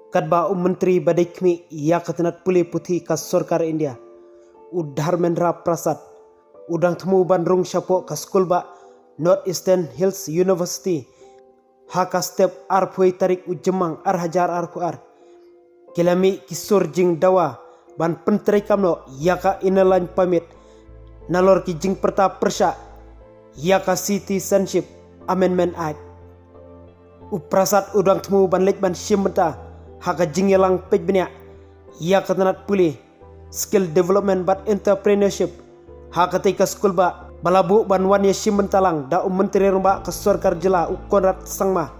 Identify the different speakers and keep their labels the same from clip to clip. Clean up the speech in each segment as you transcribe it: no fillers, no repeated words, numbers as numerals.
Speaker 1: Kadba Menteri Badai Kmi ia ketenat pulih putih kas Sorkar India. Dharmendra Prasad udang temu Bandung Syapo ka skul ba North Eastern Hills University. Haka step arpui tarik ujemang hajar arpuar. Kilami kisur jing dawa ban penteri kamno yaka inalan pamit. Nalor ki jing perta persya yaka citizenship amendment act. Uprasad udang temu ban lek ban shimenta. Haka jingelang pejbenya ia ketenat pulih skill development but entrepreneurship haka tika skul ba balabu banwan ya shimentalang da menteri rumba ke Sorkar jela Konrad Sangma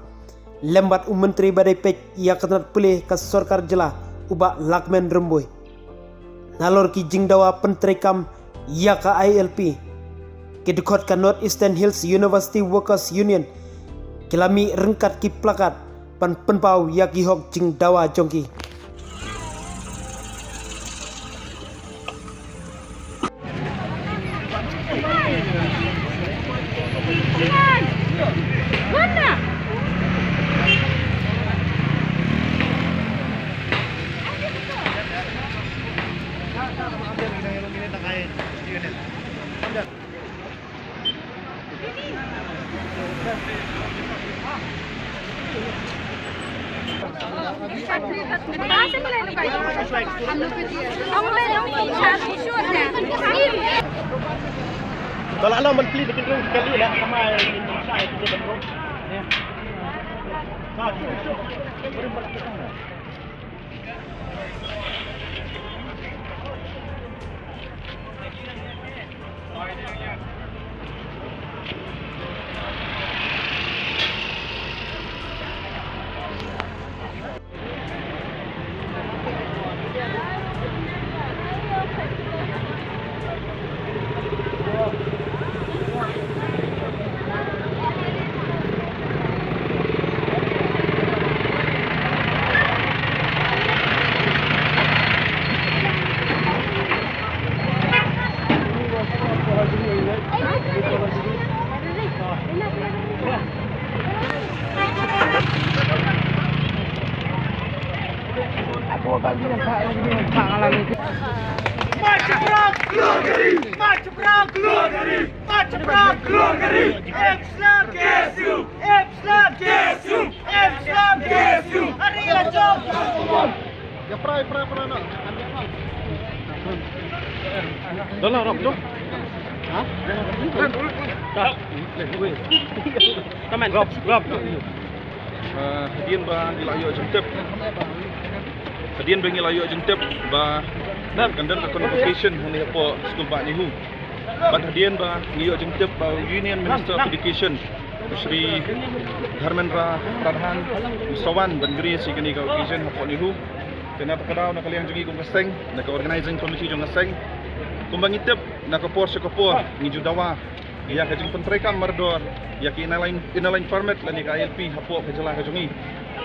Speaker 1: lembat menteri badai pej ia ketenat pulih ke Sorkar jela uba Lakmen Remboy nalor ki jingdawa pentrikam ia ka ILP kedekot ka North Eastern Hills University Workers Union kilami rengkat ki plakat pan penpau yaki hok jing dawa jongki.
Speaker 2: Kalau anda menteri betul-betul sekali lah sama Indonesia itu betul. Ya. Nah,
Speaker 3: Macam keluar dari, macam keluar dari, macam keluar dari. Islam KSU, Islam KSU, Islam KSU. Hari lanjut.
Speaker 2: ya pray nak. Dalam rob tu. Ha? Kamen rob. Hadian ba nilayo jentep. Hadian ba nilayo jentep ba kandan ka convocation hani po school ba ni hu. Bat hadian ba niyo jentep ba Union Minister of Education Shri Dharmendra Pradhan Sawan Bangri si kini ka occasion hapo ni hu. Kenapa kadao nakaliang jungi kung kaseng naka organizing committee jung kaseng kumbang itep naka porsche kapor ni judawa ya ka jung pentrekam mardor ya ki inaline permit lani ka ILP hapo ka jela ka jungi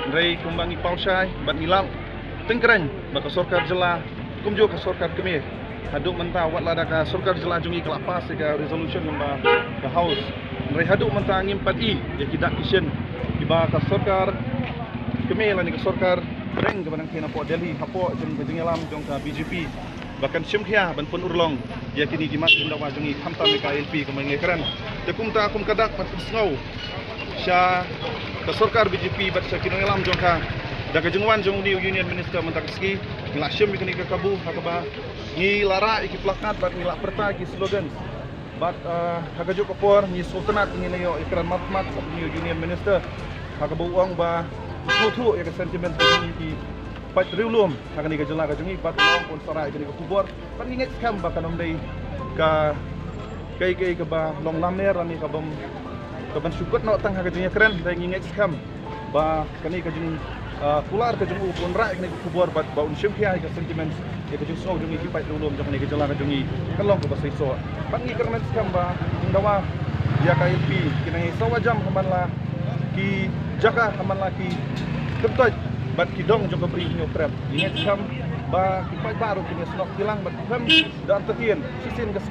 Speaker 2: ndrei kumbang ipalsay bat nilang tengkeren baka Sorkar jela kumjo ka Sorkar kemi haduk menta wat lada ka Sorkar jela jungi kelapas ka resolution number the house ndrei haduk menta ngimpat i ya ki dak kishen iba ka Sorkar kemi lani ka Sorkar Reng kepada kena po Delhi hapo jeng alam jong ka BJP bahkan simkhia ban pun urlong ya kini gimat jindawa jongi hamtam ka LP kemengai keren tekum ta akum kadak pat snow sya ka Sorkar BJP bat sa alam jong ka daga jengwan jong ni Union Minister mentakski ngila sim kini ka kabu hakaba ngi lara iki plakat bat ngila perta ki slogan bat hagajo kapor ni sultanat ni layo ikran matmat ni Union Minister hakaba uang ba Suatu yang sentimen di pat riulum akan ni kajela kajungi pat pun sarai kini kubur pan ingat skam bakan omdai ka kai ke ba long lamer ani ka bam syukut no tang kajunya keren dan ingat skam ba kani kajung kular kajungu pun rai kini kubur bat ba unsyum kia ka sentimen ya kajung so jungi ki pat riulum jangan ni kajela kajungi kalong ko basai so pan ingat keren skam ba indawa ya ka LP kini sawajam kamanla ki jaka kaman laki ketoj bat kidong joko beri nyo prep ingat sam ba kipai baru kini snok hilang bat ham dan tetien sisin